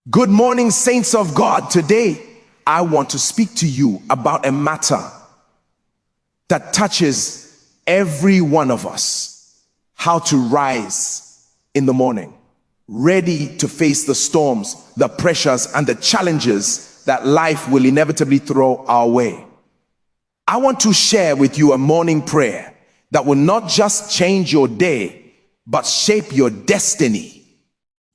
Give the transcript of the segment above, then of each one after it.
Good morning, saints of God. Today, I want to speak to you about a matter that touches every one of us. How to rise in the morning, ready to face the storms, the pressures, and the challenges that life will inevitably throw our way. I want to share with you a morning prayer that will not just change your day, but shape your destiny.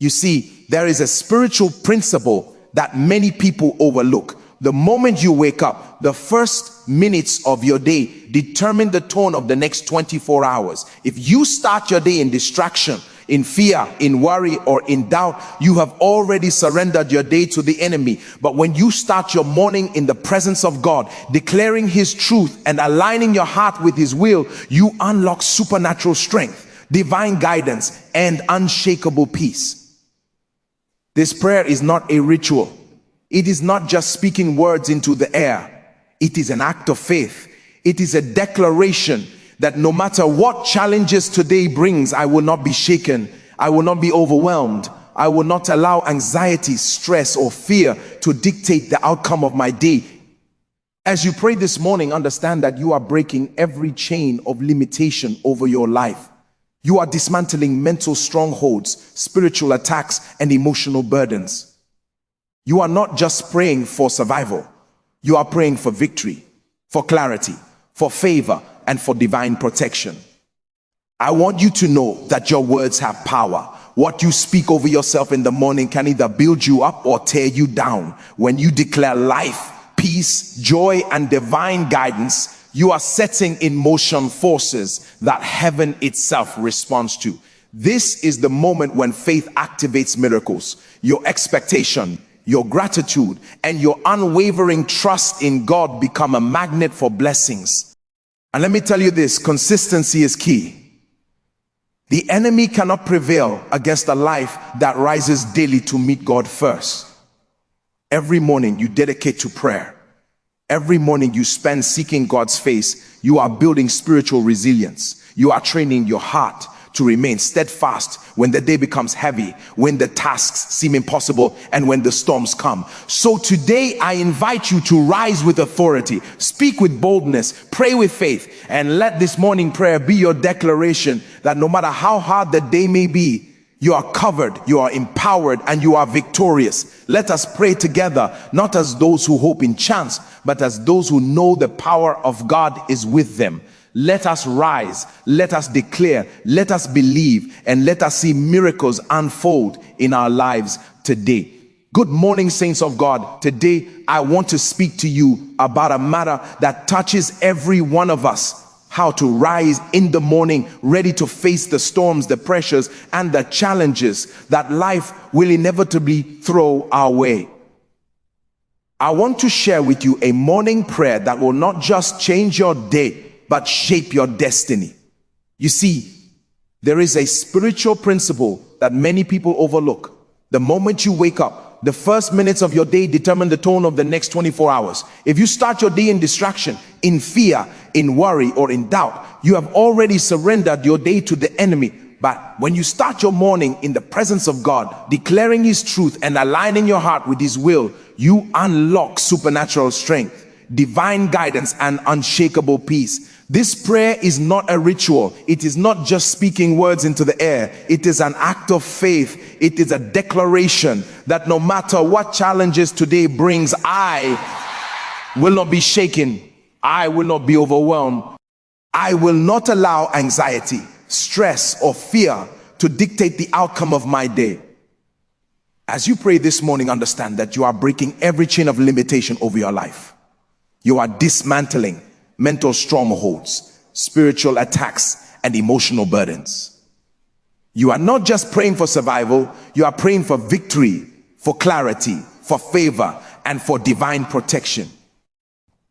You see, there is a spiritual principle that many people overlook. The moment you wake up, the first minutes of your day determine the tone of the next 24 hours. If you start your day in distraction, in fear, in worry, or in doubt, you have already surrendered your day to the enemy. But when you start your morning in the presence of God, declaring His truth and aligning your heart with His will, you unlock supernatural strength, divine guidance, and unshakable peace. This prayer is not a ritual. It is not just speaking words into the air. It is an act of faith. It is a declaration that no matter what challenges today brings, I will not be shaken. I will not be overwhelmed. I will not allow anxiety, stress, or fear to dictate the outcome of my day. As you pray this morning, understand that you are breaking every chain of limitation over your life. You are dismantling mental strongholds, spiritual attacks, and emotional burdens. You are not just praying for survival. You are praying for victory, for clarity, for favor, and for divine protection. I want you to know that your words have power. What you speak over yourself in the morning can either build you up or tear you down. When you declare life, peace, joy, and divine guidance, you are setting in motion forces that heaven itself responds to. This is the moment when faith activates miracles. Your expectation, your gratitude, and your unwavering trust in God become a magnet for blessings. And let me tell you this, consistency is key. The enemy cannot prevail against a life that rises daily to meet God first. Every morning you dedicate to prayer. Every morning you spend seeking God's face. You are building spiritual resilience. You are training your heart to remain steadfast when the day becomes heavy, when the tasks seem impossible, and when the storms come. So today I invite you to rise with authority, speak with boldness, pray with faith, and let this morning prayer be your declaration that no matter how hard the day may be, you are covered, you are empowered, and you are victorious. Let us pray together, not as those who hope in chance, but as those who know the power of God is with them. Let us rise, let us declare, let us believe, and let us see miracles unfold in our lives today. Good morning, saints of God. Today, I want to speak to you about a matter that touches every one of us. How to rise in the morning, ready to face the storms, the pressures, and the challenges that life will inevitably throw our way. I want to share with you a morning prayer that will not just change your day, but shape your destiny. You see, there is a spiritual principle that many people overlook. The moment you wake up, the first minutes of your day determine the tone of the next 24 hours. If you start your day in distraction, in fear, in worry, or in doubt, you have already surrendered your day to the enemy. But when you start your morning in the presence of God, declaring His truth and aligning your heart with His will, you unlock supernatural strength, divine guidance, and unshakable peace. This prayer is not a ritual. It is not just speaking words into the air. It is an act of faith. It is a declaration that no matter what challenges today brings, I will not be shaken. I will not be overwhelmed. I will not allow anxiety, stress, or fear to dictate the outcome of my day. As you pray this morning, understand that you are breaking every chain of limitation over your life. You are dismantling mental strongholds, spiritual attacks, and emotional burdens. You are not just praying for survival, you are praying for victory, for clarity, for favor, and for divine protection.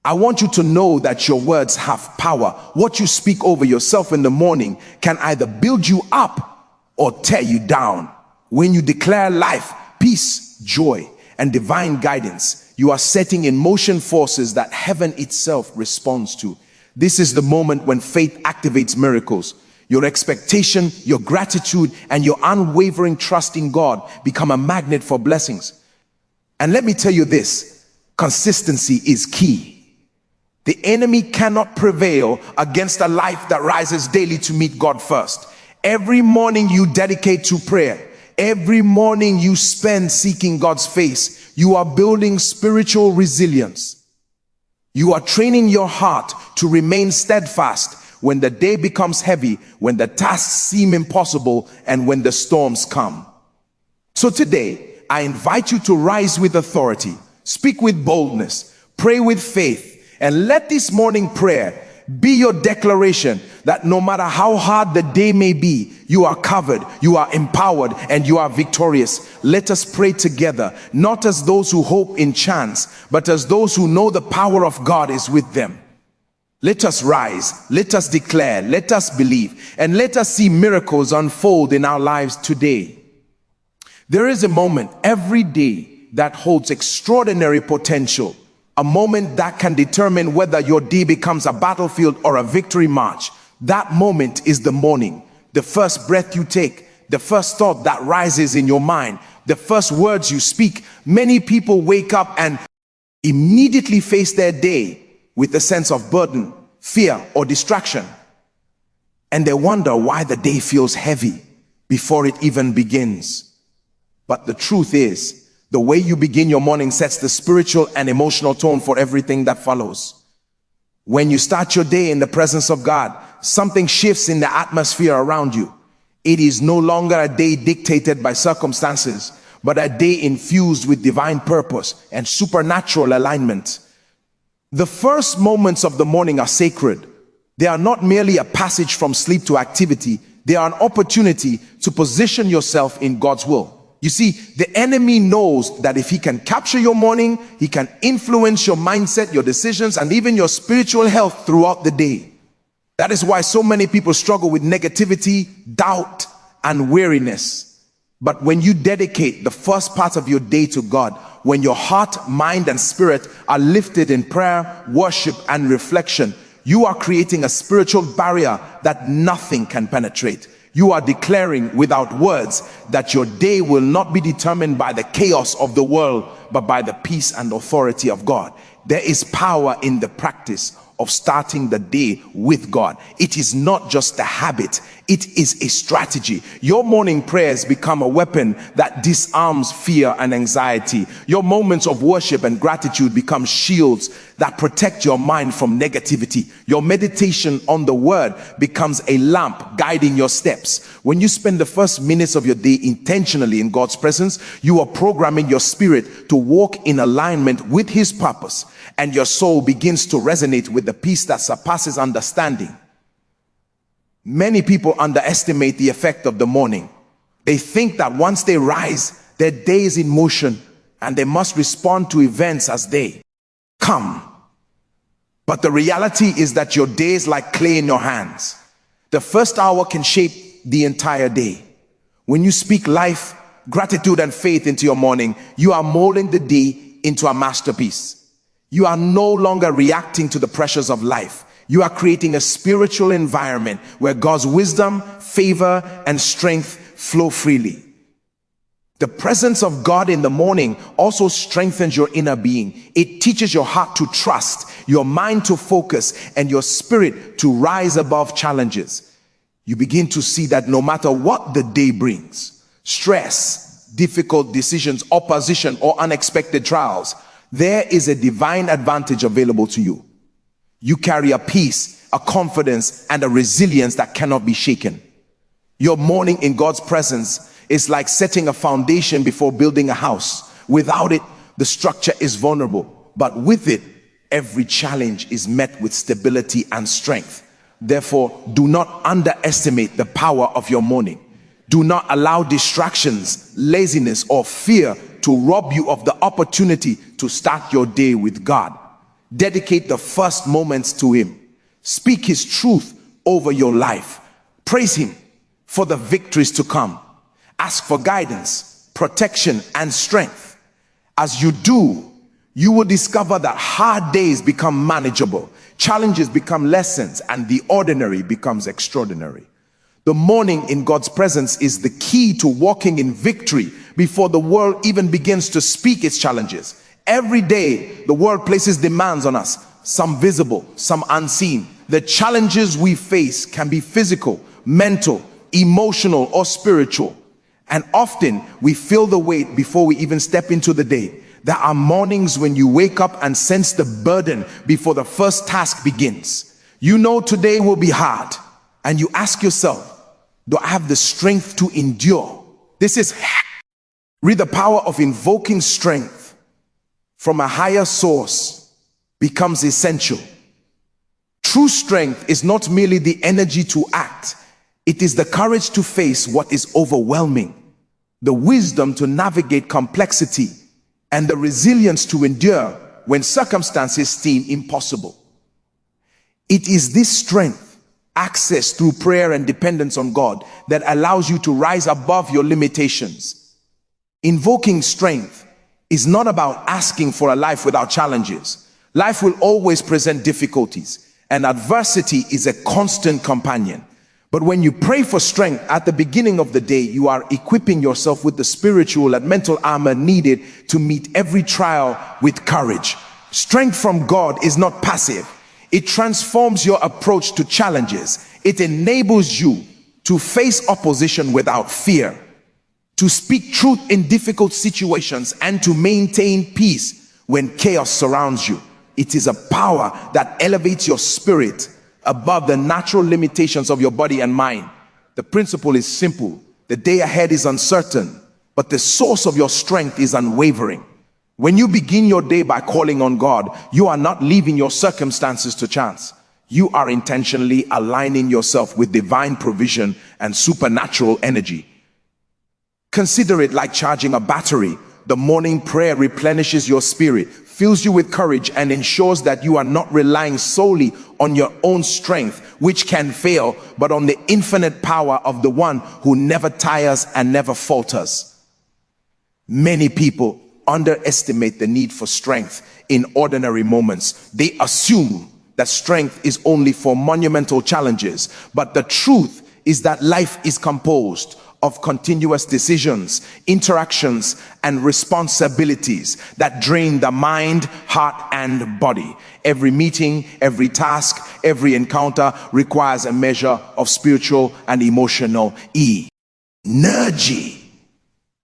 I want you to know that your words have power. What you speak over yourself in the morning can either build you up or tear you down. When you declare life, peace, joy, and divine guidance, you are setting in motion forces that heaven itself responds to. This is the moment when faith activates miracles. Your expectation, your gratitude, and your unwavering trust in God become a magnet for blessings. And let me tell you this, consistency is key. The enemy cannot prevail against a life that rises daily to meet God first. Every morning you dedicate to prayer. Every morning you spend seeking God's face. You are building spiritual resilience. You are training your heart to remain steadfast when the day becomes heavy, when the tasks seem impossible, and when the storms come. So today, I invite you to rise with authority, speak with boldness, pray with faith, and let this morning prayer be your declaration that no matter how hard the day may be, you are covered, you are empowered, and you are victorious. Let us pray together, not as those who hope in chance, but as those who know the power of God is with them. Let us rise, let us declare, let us believe, and let us see miracles unfold in our lives today. There is a moment every day that holds extraordinary potential. A moment that can determine whether your day becomes a battlefield or a victory march. That moment is the morning. The first breath you take, the first thought that rises in your mind, the first words you speak. Many people wake up and immediately face their day with a sense of burden, fear, or distraction. And they wonder why the day feels heavy before it even begins. But the truth is, the way you begin your morning sets the spiritual and emotional tone for everything that follows. When you start your day in the presence of God, something shifts in the atmosphere around you. It is no longer a day dictated by circumstances, but a day infused with divine purpose and supernatural alignment. The first moments of the morning are sacred. They are not merely a passage from sleep to activity. They are an opportunity to position yourself in God's will. You see, the enemy knows that if he can capture your morning, he can influence your mindset, your decisions, and even your spiritual health throughout the day. That is why so many people struggle with negativity, doubt, and weariness. But when you dedicate the first part of your day to God, when your heart, mind, and spirit are lifted in prayer, worship, and reflection, you are creating a spiritual barrier that nothing can penetrate. You are declaring without words that your day will not be determined by the chaos of the world, but by the peace and authority of God. There is power in the practice of starting the day with God. It is not just a habit, it is a strategy. Your morning prayers become a weapon that disarms fear and anxiety. Your moments of worship and gratitude become shields that protect your mind from negativity. Your meditation on the word becomes a lamp guiding your steps. When you spend the first minutes of your day intentionally in God's presence, you are programming your spirit to walk in alignment with his purpose, and your soul begins to resonate with the peace that surpasses understanding. Many people underestimate the effect of the morning. They think that once they rise, their day is in motion and they must respond to events as they come. But the reality is that your day is like clay in your hands. The first hour can shape the entire day. When you speak life, gratitude, and faith into your morning, you are molding the day into a masterpiece. You are no longer reacting to the pressures of life. You are creating a spiritual environment where God's wisdom, favor, and strength flow freely. The presence of God in the morning also strengthens your inner being. It teaches your heart to trust, your mind to focus, and your spirit to rise above challenges. You begin to see that no matter what the day brings, stress, difficult decisions, opposition, or unexpected trials, there is a divine advantage available to you. You carry a peace, a confidence, and a resilience that cannot be shaken. Your morning in God's presence is like setting a foundation before building a house. Without it, the structure is vulnerable, but with it, every challenge is met with stability and strength. Therefore, do not underestimate the power of your morning. Do not allow distractions, laziness, or fear to rob you of the opportunity to start your day with God. Dedicate the first moments to him. Speak his truth over your life. Praise him for the victories to come. Ask for guidance, protection, and strength. As you do, you will discover that hard days become manageable, challenges become lessons, and the ordinary becomes extraordinary. The morning in God's presence is the key to walking in victory before the world even begins to speak its challenges. Every day, the world places demands on us, some visible, some unseen. The challenges we face can be physical, mental, emotional, or spiritual. And often we feel the weight before we even step into the day. There are mornings when you wake up and sense the burden before the first task begins. You know today will be hard, and you ask yourself, do I have the strength to endure? Read the power of invoking strength from a higher source becomes essential. True strength is not merely the energy to act, it is the courage to face what is overwhelming, the wisdom to navigate complexity, and the resilience to endure when circumstances seem impossible. It is this strength, accessed through prayer and dependence on God, that allows you to rise above your limitations. Invoking strength is not about asking for a life without challenges. Life will always present difficulties, and adversity is a constant companion. But when you pray for strength at the beginning of the day, you are equipping yourself with the spiritual and mental armor needed to meet every trial with courage. Strength from God is not passive. It transforms your approach to challenges. It enables you to face opposition without fear, to speak truth in difficult situations, and to maintain peace when chaos surrounds you. It is a power that elevates your spirit above the natural limitations of your body and mind. The principle is simple. The day ahead is uncertain, but the source of your strength is unwavering. When you begin your day by calling on God, you are not leaving your circumstances to chance. You are intentionally aligning yourself with divine provision and supernatural energy. Consider it like charging a battery. The morning prayer replenishes your spirit, fills you with courage, and ensures that you are not relying solely on your own strength, which can fail, but on the infinite power of the one who never tires and never falters. Many people underestimate the need for strength in ordinary moments. They assume that strength is only for monumental challenges, but the truth is that life is composed of continuous decisions, interactions, and responsibilities that drain the mind, heart, and body. Every meeting, every task, every encounter requires a measure of spiritual and emotional energy.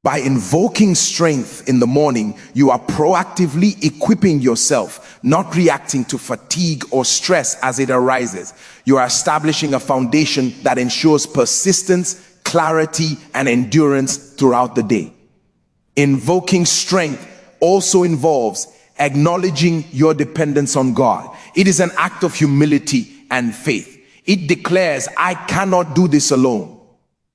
By invoking strength in the morning, you are proactively equipping yourself, not reacting to fatigue or stress as it arises. You are establishing a foundation that ensures persistence, clarity, and endurance throughout the day. Invoking strength also involves acknowledging your dependence on God. It is an act of humility and faith. It declares, I cannot do this alone,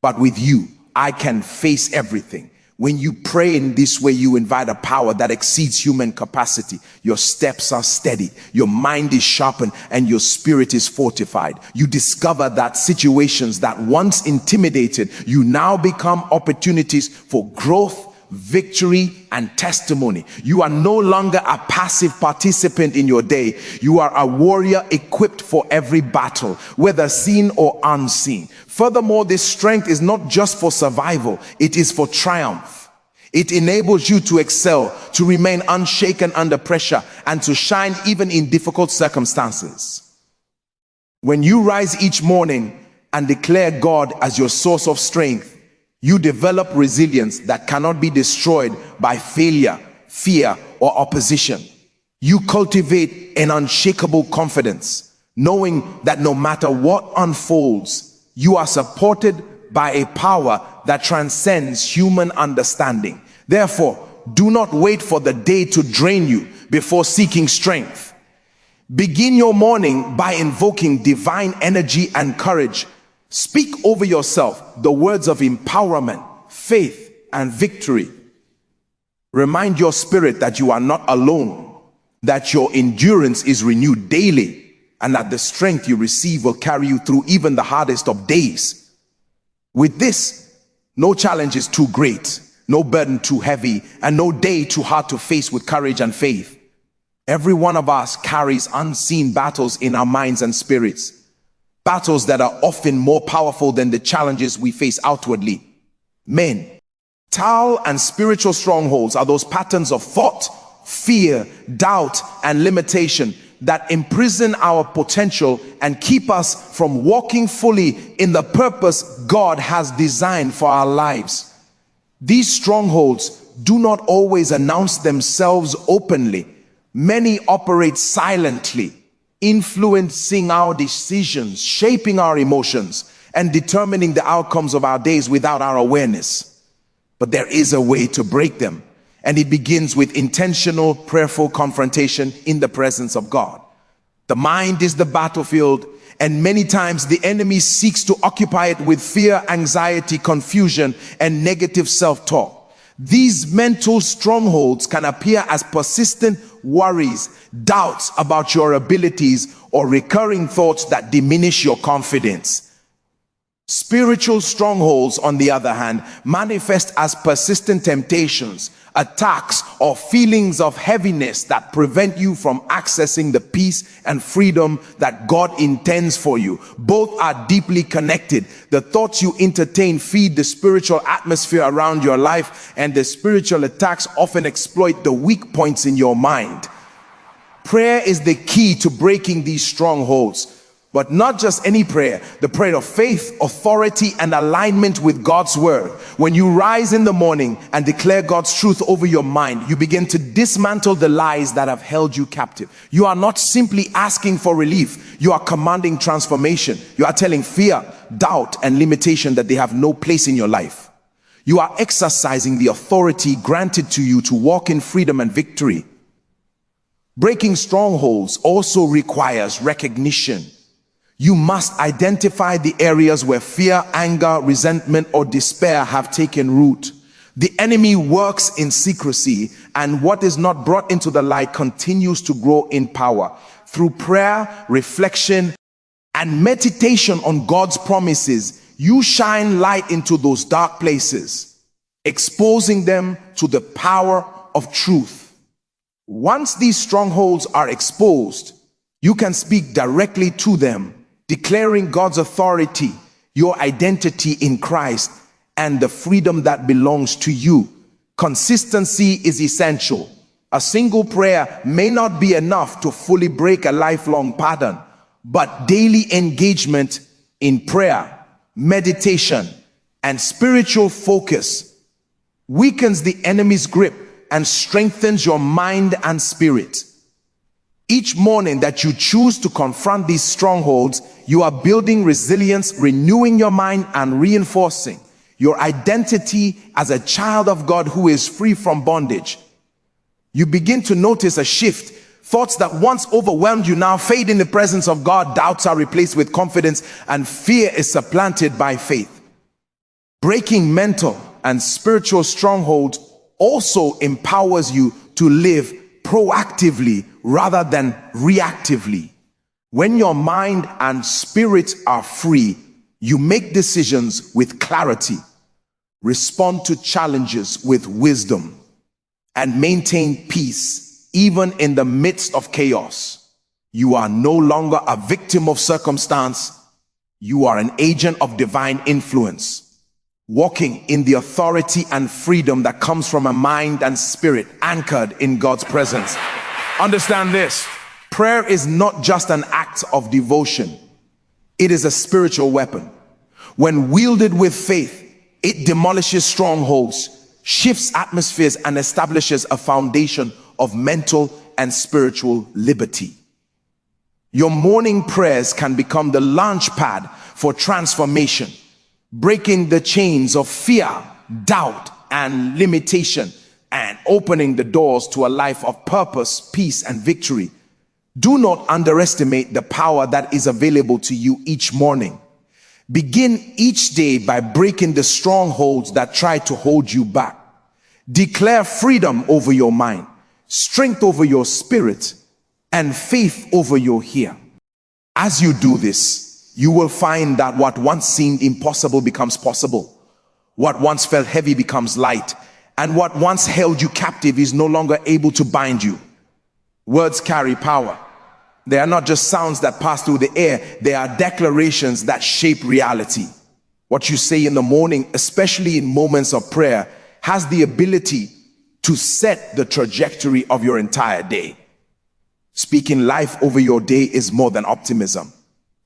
but with you, I can face everything. When you pray in this way, you invite a power that exceeds human capacity. Your steps are steady, your mind is sharpened, and your spirit is fortified. You discover that situations that once intimidated you now become opportunities for growth, victory, and testimony. You are no longer a passive participant in your day. You are a warrior equipped for every battle, whether seen or unseen. Furthermore, this strength is not just for survival, it is for triumph. It enables you to excel, to remain unshaken under pressure, and to shine even in difficult circumstances. When you rise each morning and declare God as your source of strength, you develop resilience that cannot be destroyed by failure, fear, or opposition. You cultivate an unshakable confidence, knowing that no matter what unfolds, you are supported by a power that transcends human understanding. Therefore, do not wait for the day to drain you before seeking strength. Begin your morning by invoking divine energy and courage. Speak over yourself the words of empowerment, faith, and victory. Remind your spirit that you are not alone, that your endurance is renewed daily, and that the strength you receive will carry you through even the hardest of days. With this, no challenge is too great, no burden too heavy, and no day too hard to face with courage and faith. Every one of us carries unseen battles in our minds and spirits. Battles that are often more powerful than the challenges we face outwardly. Men, Mental and spiritual strongholds are those patterns of thought, fear, doubt, and limitation that imprison our potential and keep us from walking fully in the purpose God has designed for our lives. These strongholds do not always announce themselves openly. Many operate silently, influencing our decisions, shaping our emotions, and determining the outcomes of our days without our awareness. But there is a way to break them, and it begins with intentional, prayerful confrontation in the presence of God. The mind is the battlefield, and many times the enemy seeks to occupy it with fear, anxiety, confusion, and negative self-talk. These mental strongholds can appear as persistent worries, doubts about your abilities, or recurring thoughts that diminish your confidence. Spiritual strongholds, on the other hand, manifest as persistent temptations, attacks, or feelings of heaviness that prevent you from accessing the peace and freedom that God intends for you. Both are deeply connected. The thoughts you entertain feed the spiritual atmosphere around your life, and the spiritual attacks often exploit the weak points in your mind. Prayer is the key to breaking these strongholds. But not just any prayer, the prayer of faith, authority, and alignment with God's word. When you rise in the morning and declare God's truth over your mind, you begin to dismantle the lies that have held you captive. You are not simply asking for relief. You are commanding transformation. You are telling fear, doubt, and limitation that they have no place in your life. You are exercising the authority granted to you to walk in freedom and victory. Breaking strongholds also requires recognition. You must identify the areas where fear, anger, resentment, or despair have taken root. The enemy works in secrecy, and what is not brought into the light continues to grow in power. Through prayer, reflection, and meditation on God's promises, you shine light into those dark places, exposing them to the power of truth. Once these strongholds are exposed, you can speak directly to them, declaring God's authority, your identity in Christ, and the freedom that belongs to you. Consistency is essential. A single prayer may not be enough to fully break a lifelong pattern, but daily engagement in prayer, meditation, and spiritual focus weakens the enemy's grip and strengthens your mind and spirit. Each morning that you choose to confront these strongholds, you are building resilience, renewing your mind, and reinforcing your identity as a child of God who is free from bondage. You begin to notice a shift. Thoughts that once overwhelmed you now fade in the presence of God. Doubts are replaced with confidence, and fear is supplanted by faith. Breaking mental and spiritual strongholds also empowers you to live proactively rather than reactively. When your mind and spirit are free, you make decisions with clarity, respond to challenges with wisdom, and maintain peace even in the midst of chaos. You are no longer a victim of circumstance. You are an agent of divine influence, walking in the authority and freedom that comes from a mind and spirit anchored in God's presence. Understand this. Prayer is not just an act of devotion. It is a spiritual weapon. When wielded with faith, it demolishes strongholds, shifts atmospheres, and establishes a foundation of mental and spiritual liberty. Your morning prayers can become the launch pad for transformation, breaking the chains of fear, doubt, and limitation, and opening the doors to a life of purpose, peace, and victory. Do not underestimate the power that is available to you each morning. Begin each day by breaking the strongholds that try to hold you back. Declare freedom over your mind, strength over your spirit, and faith over your here. As you do this, you will find that what once seemed impossible becomes possible. What once felt heavy becomes light, and what once held you captive is no longer able to bind you. Words carry power. They are not just sounds that pass through the air. They are declarations that shape reality. What you say in the morning, especially in moments of prayer, has the ability to set the trajectory of your entire day. Speaking life over your day is more than optimism.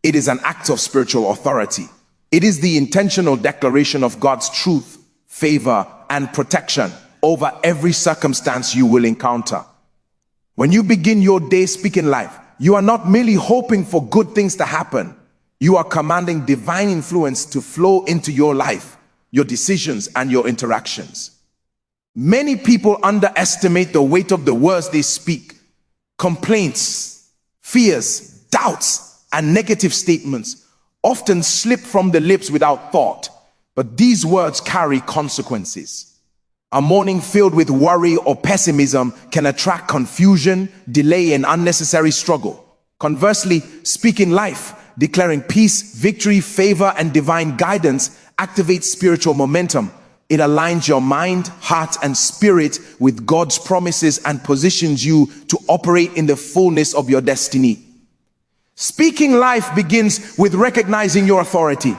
It is an act of spiritual authority. It is the intentional declaration of God's truth, favor, and protection over every circumstance you will encounter. When you begin your day speaking life, you are not merely hoping for good things to happen. You are commanding divine influence to flow into your life, your decisions, and your interactions. Many people underestimate the weight of the words they speak. Complaints, fears, doubts, and negative statements often slip from the lips without thought, but these words carry consequences. A morning filled with worry or pessimism can attract confusion, delay, and unnecessary struggle. Conversely, speaking life, declaring peace, victory, favor, and divine guidance activates spiritual momentum. It aligns your mind, heart, and spirit with God's promises and positions you to operate in the fullness of your destiny. Speaking life begins with recognizing your authority.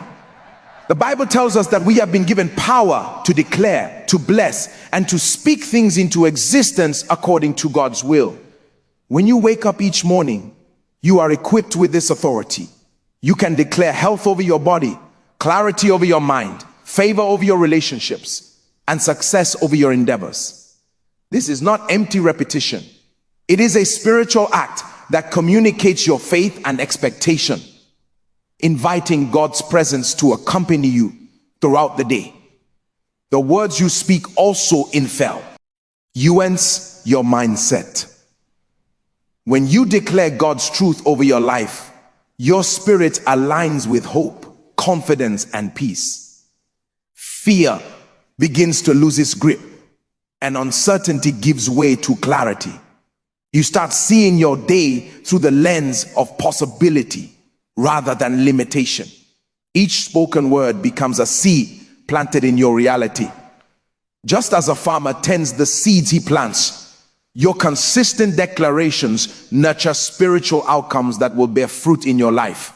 The Bible tells us that we have been given power to declare, to bless, and to speak things into existence according to God's will. When you wake up each morning, you are equipped with this authority. You can declare health over your body, clarity over your mind, favor over your relationships, and success over your endeavors. This is not empty repetition. It is a spiritual act that communicates your faith and expectation, inviting God's presence to accompany you throughout the day. The words you speak also influence your mindset. When you declare God's truth over your life, your spirit aligns with hope, confidence, and peace. Fear begins to lose its grip, and uncertainty gives way to clarity. You start seeing your day through the lens of possibility rather than limitation. Each spoken word becomes a seed planted in your reality. Just as a farmer tends the seeds he plants, your consistent declarations nurture spiritual outcomes that will bear fruit in your life.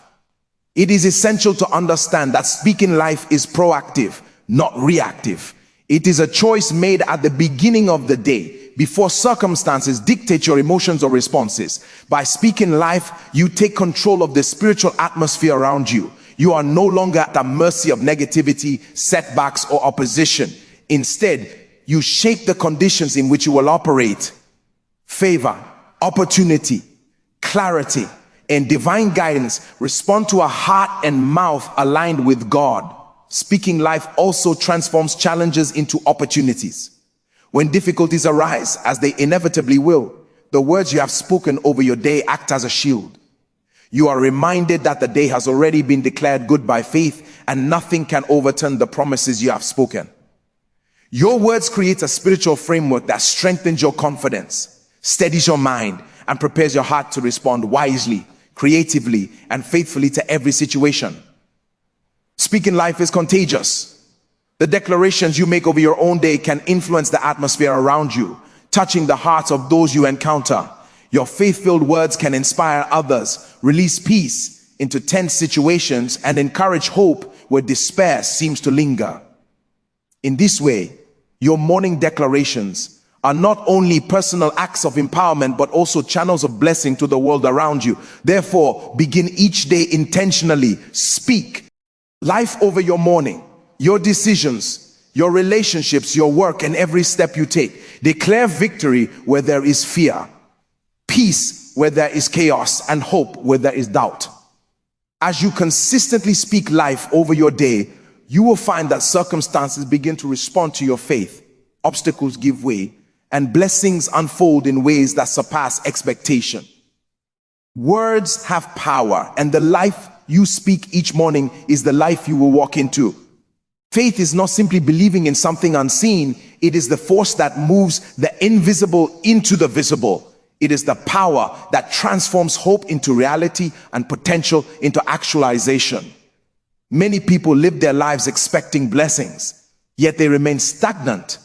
It is essential to understand that speaking life is proactive, not reactive. It is a choice made at the beginning of the day, before circumstances dictate your emotions or responses. By speaking life, you take control of the spiritual atmosphere around you. You are no longer at the mercy of negativity, setbacks, or opposition. Instead, you shape the conditions in which you will operate. Favor, opportunity, clarity, and divine guidance respond to a heart and mouth aligned with God. Speaking life also transforms challenges into opportunities. When difficulties arise, as they inevitably will, the words you have spoken over your day act as a shield. You are reminded that the day has already been declared good by faith, and nothing can overturn the promises you have spoken. Your words create a spiritual framework that strengthens your confidence, steadies your mind, and prepares your heart to respond wisely, creatively, and faithfully to every situation. Speaking life is contagious. The declarations you make over your own day can influence the atmosphere around you, touching the hearts of those you encounter. Your faith-filled words can inspire others, release peace into tense situations, and encourage hope where despair seems to linger. In this way, your morning declarations are not only personal acts of empowerment, but also channels of blessing to the world around you. Therefore, begin each day intentionally. Speak life over your morning, your decisions, your relationships, your work, and every step you take. Declare victory where there is fear, peace where there is chaos, and hope where there is doubt. As you consistently speak life over your day, you will find that circumstances begin to respond to your faith, obstacles give way, and blessings unfold in ways that surpass expectation. Words have power, and the life you speak each morning is the life you will walk into. Faith is not simply believing in something unseen. It is the force that moves the invisible into the visible. It is the power that transforms hope into reality and potential into actualization. Many people live their lives expecting blessings, yet they remain stagnant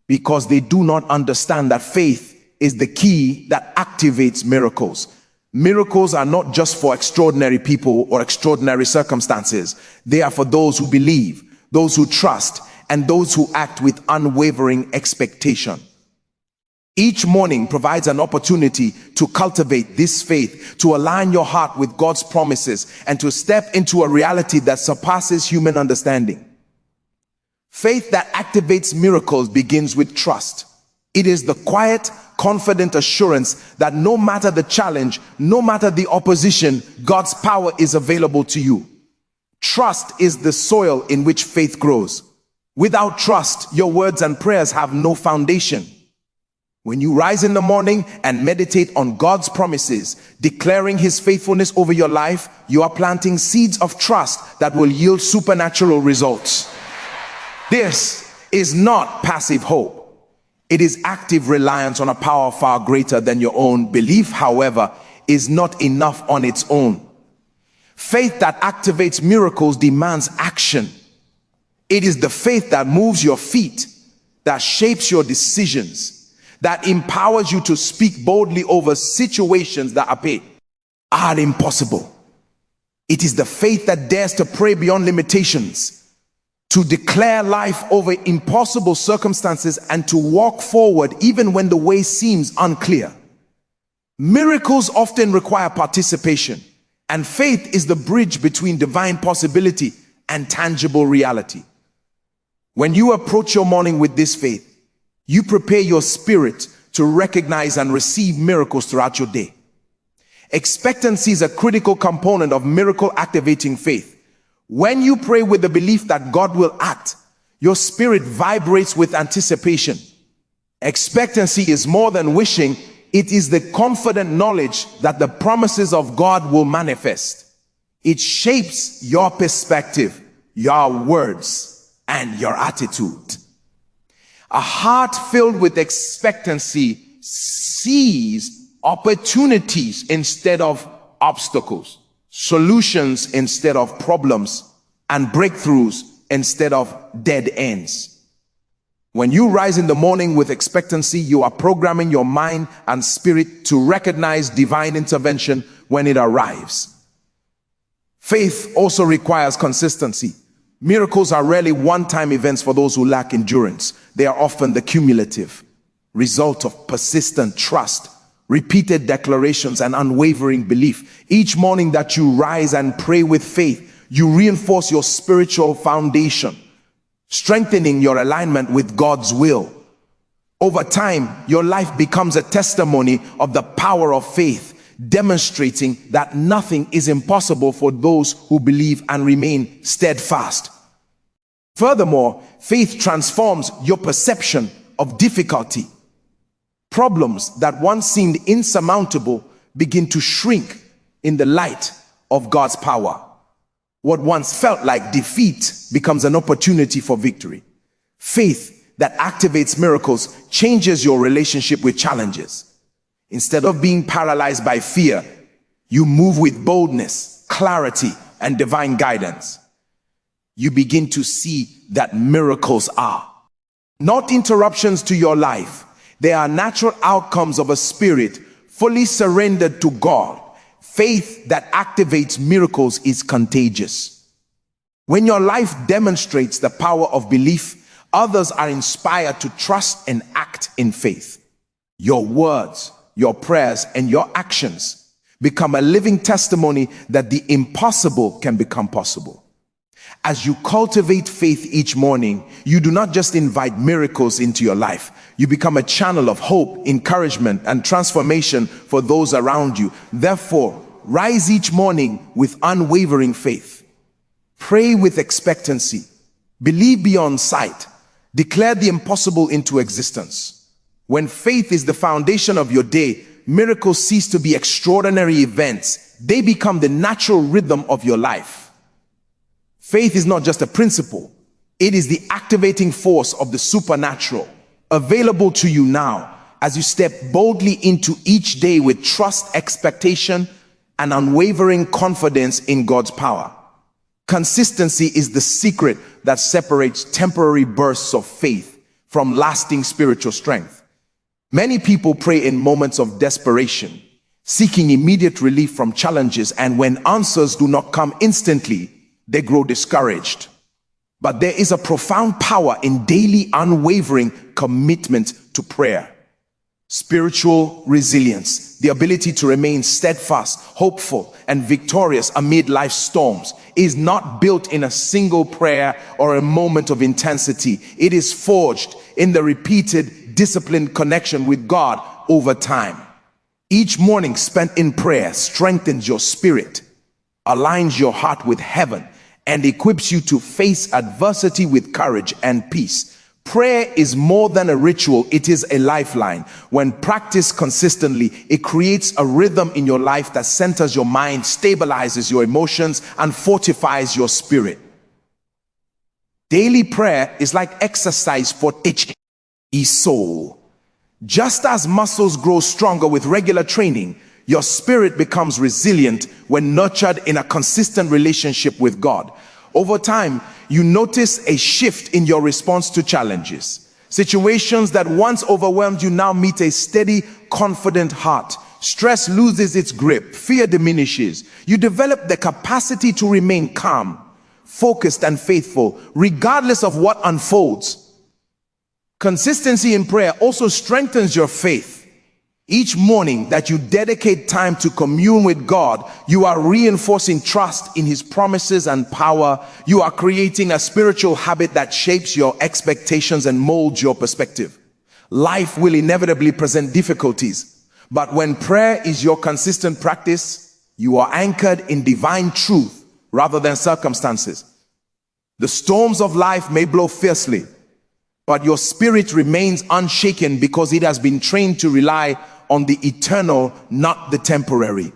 because they do not understand that faith is the key that activates miracles. Miracles are not just for extraordinary people or extraordinary circumstances. They are for those who believe, those who trust, and those who act with unwavering expectation. Each morning provides an opportunity to cultivate this faith, to align your heart with God's promises, and to step into a reality that surpasses human understanding. Faith that activates miracles begins with trust. It is the quiet, confident assurance that no matter the challenge, no matter the opposition, God's power is available to you. Trust is the soil in which faith grows. Without trust, your words and prayers have no foundation. When you rise in the morning and meditate on God's promises, declaring His faithfulness over your life, you are planting seeds of trust that will yield supernatural results. This is not passive hope. It is active reliance on a power far greater than your own. Belief, however, is not enough on its own. Faith that activates miracles demands action. It is the faith that moves your feet, that shapes your decisions, that empowers you to speak boldly over situations that are impossible. It is the faith that dares to pray beyond limitations, to declare life over impossible circumstances, and to walk forward even when the way seems unclear. Miracles often require participation, and faith is the bridge between divine possibility and tangible reality. When you approach your morning with this faith, you prepare your spirit to recognize and receive miracles throughout your day. Expectancy is a critical component of miracle activating faith. When you pray with the belief that God will act, your spirit vibrates with anticipation. Expectancy is more than wishing. It is the confident knowledge that the promises of God will manifest. It shapes your perspective, your words, and your attitude. A heart filled with expectancy sees opportunities instead of obstacles, solutions instead of problems, and breakthroughs instead of dead ends. When you rise in the morning with expectancy, you are programming your mind and spirit to recognize divine intervention when it arrives. Faith also requires consistency. Miracles are rarely one-time events for those who lack endurance. They are often the cumulative result of persistent trust, repeated declarations, and unwavering belief. Each morning that you rise and pray with faith, you reinforce your spiritual foundation, strengthening your alignment with God's will. Over time, your life becomes a testimony of the power of faith, demonstrating that nothing is impossible for those who believe and remain steadfast. Furthermore, faith transforms your perception of difficulty. Problems that once seemed insurmountable begin to shrink in the light of God's power. What once felt like defeat becomes an opportunity for victory. Faith that activates miracles changes your relationship with challenges. Instead of being paralyzed by fear, you move with boldness, clarity, and divine guidance. You begin to see that miracles are not interruptions to your life. They are natural outcomes of a spirit fully surrendered to God. Faith that activates miracles is contagious. When your life demonstrates the power of belief, others are inspired to trust and act in faith. Your words, your prayers, and your actions become a living testimony that the impossible can become possible. As you cultivate faith each morning, you do not just invite miracles into your life. You become a channel of hope, encouragement, and transformation for those around you. Therefore, rise each morning with unwavering faith. Pray with expectancy. Believe beyond sight. Declare the impossible into existence. When faith is the foundation of your day, miracles cease to be extraordinary events. They become the natural rhythm of your life. Faith is not just a principle. It is the activating force of the supernatural, available to you now as you step boldly into each day with trust, expectation, and unwavering confidence in God's power. Consistency is the secret that separates temporary bursts of faith from lasting spiritual strength. Many people pray in moments of desperation, seeking immediate relief from challenges, and when answers do not come instantly, they grow discouraged. But there is a profound power in daily unwavering commitment to prayer. Spiritual resilience, the ability to remain steadfast, hopeful, and victorious amid life's storms, is not built in a single prayer or a moment of intensity. It is forged in the repeated, disciplined connection with God over time. Each morning spent in prayer strengthens your spirit, aligns your heart with heaven, and equips you to face adversity with courage and peace. Prayer is more than a ritual, it is a lifeline. When practiced consistently, it creates a rhythm in your life that centers your mind, stabilizes your emotions, and fortifies your spirit. Daily prayer is like exercise for the soul. Just as muscles grow stronger with regular training, your spirit becomes resilient when nurtured in a consistent relationship with God. Over time, you notice a shift in your response to challenges. Situations that once overwhelmed you now meet a steady, confident heart. Stress loses its grip, fear diminishes. You develop the capacity to remain calm, focused, and faithful, regardless of what unfolds. Consistency in prayer also strengthens your faith. Each morning that you dedicate time to commune with God, you are reinforcing trust in His promises and power. You are creating a spiritual habit that shapes your expectations and molds your perspective. Life will inevitably present difficulties, but when prayer is your consistent practice, you are anchored in divine truth rather than circumstances. The storms of life may blow fiercely, but your spirit remains unshaken because it has been trained to rely on the eternal, not the temporary.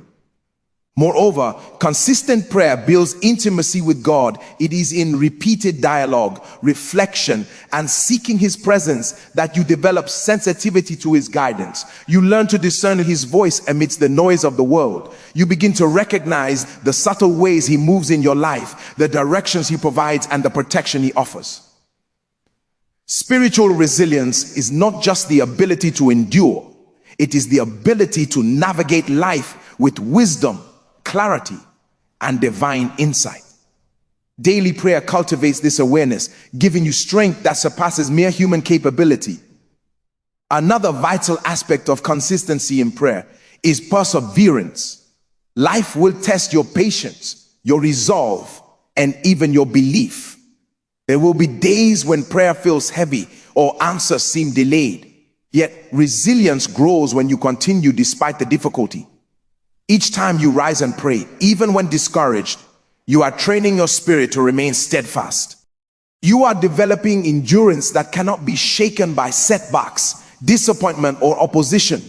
Moreover, consistent prayer builds intimacy with God. It is in repeated dialogue, reflection, and seeking His presence that you develop sensitivity to His guidance. You learn to discern His voice amidst the noise of the world. You begin to recognize the subtle ways He moves in your life, the directions He provides, and the protection He offers. Spiritual resilience is not just the ability to endure. It is the ability to navigate life with wisdom, clarity, and divine insight. Daily prayer cultivates this awareness, giving you strength that surpasses mere human capability. Another vital aspect of consistency in prayer is perseverance. Life will test your patience, your resolve, and even your belief. There will be days when prayer feels heavy or answers seem delayed. Yet resilience grows when you continue despite the difficulty. Each time you rise and pray, even when discouraged, you are training your spirit to remain steadfast. You are developing endurance that cannot be shaken by setbacks, disappointment, or opposition.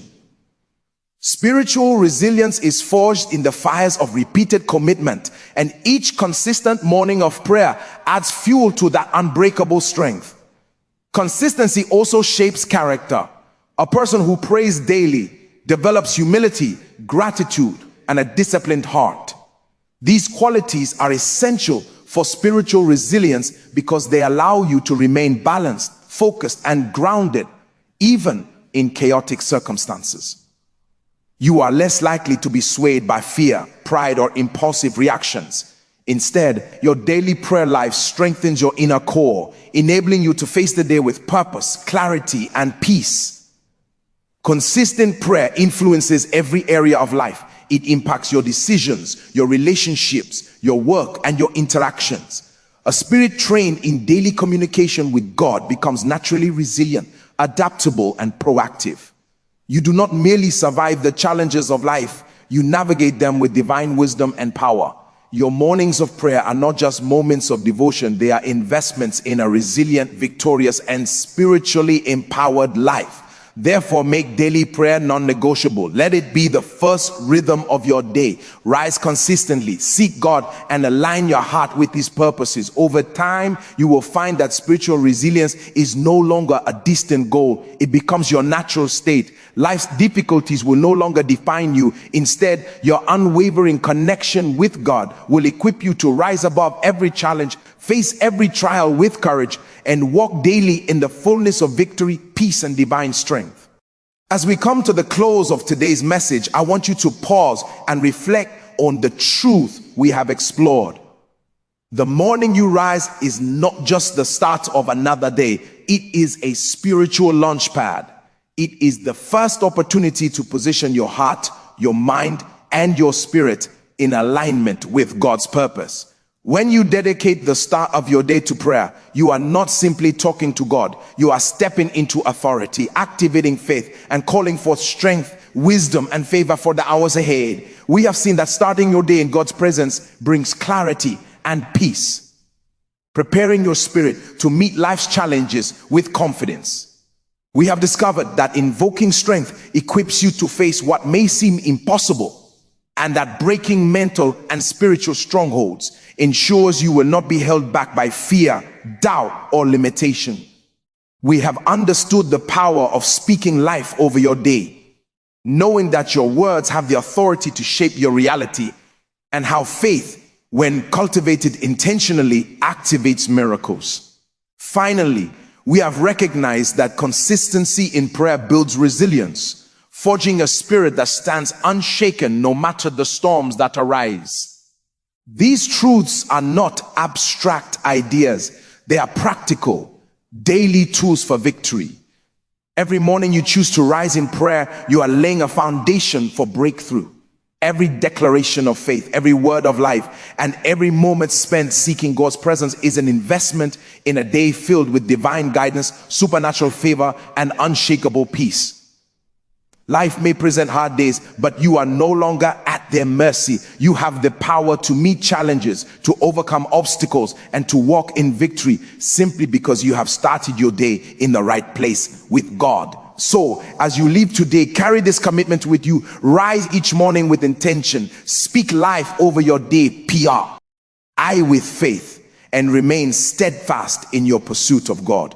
Spiritual resilience is forged in the fires of repeated commitment, and each consistent morning of prayer adds fuel to that unbreakable strength. Consistency also shapes character. A person who prays daily develops humility, gratitude, and a disciplined heart. These qualities are essential for spiritual resilience because they allow you to remain balanced, focused, and grounded, even in chaotic circumstances. You are less likely to be swayed by fear, pride, or impulsive reactions. Instead, your daily prayer life strengthens your inner core, enabling you to face the day with purpose, clarity, and peace. Consistent prayer influences every area of life. It impacts your decisions, your relationships, your work, and your interactions. A spirit trained in daily communication with God becomes naturally resilient, adaptable, and proactive. You do not merely survive the challenges of life, you navigate them with divine wisdom and power. Your mornings of prayer are not just moments of devotion, they are investments in a resilient, victorious, and spiritually empowered life. Therefore, make daily prayer non-negotiable. Let it be the first rhythm of your day. Rise consistently, seek God, and align your heart with His purposes. Over time, you will find that spiritual resilience is no longer a distant goal. It becomes your natural state. Life's difficulties will no longer define you. Instead, your unwavering connection with God will equip you to rise above every challenge, face every trial with courage, and walk daily in the fullness of victory, peace, and divine strength. As we come to the close of today's message, I want you to pause and reflect on the truth we have explored. The morning you rise is not just the start of another day. It is a spiritual launch pad. It is the first opportunity to position your heart, your mind, and your spirit in alignment with God's purpose. When you dedicate the start of your day to prayer, you are not simply talking to God. You are stepping into authority, activating faith, and calling forth strength, wisdom, and favor for the hours ahead. We have seen that starting your day in God's presence brings clarity and peace, preparing your spirit to meet life's challenges with confidence. We have discovered that invoking strength equips you to face what may seem impossible, and that breaking mental and spiritual strongholds ensures you will not be held back by fear, doubt, or limitation. We have understood the power of speaking life over your day, knowing that your words have the authority to shape your reality, and how faith, when cultivated intentionally, activates miracles. Finally, we have recognized that consistency in prayer builds resilience, forging a spirit that stands unshaken no matter the storms that arise. These truths are not abstract ideas. They are practical, daily tools for victory. Every morning you choose to rise in prayer, you are laying a foundation for breakthrough. Every declaration of faith, every word of life, and every moment spent seeking God's presence is an investment in a day filled with divine guidance, supernatural favor, and unshakable peace. Life may present hard days, but you are no longer at their mercy. You have the power to meet challenges, to overcome obstacles, and to walk in victory simply because you have started your day in the right place with God. So, as you leave today, carry this commitment with you. Rise each morning with intention. Speak life over your day, PR. Eye with faith, and remain steadfast in your pursuit of God.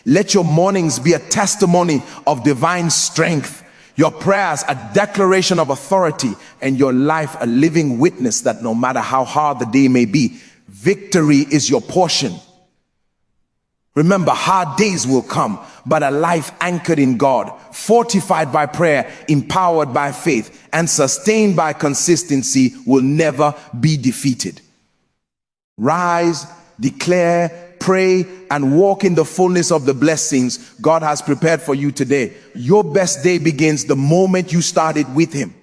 Let your mornings be a testimony of divine strength, your prayers a declaration of authority, and your life a living witness that no matter how hard the day may be, victory is your portion. Remember, hard days will come, but a life anchored in God, fortified by prayer, empowered by faith, and sustained by consistency will never be defeated. Rise, declare, pray, and walk in the fullness of the blessings God has prepared for you today. Your best day begins the moment you started with Him.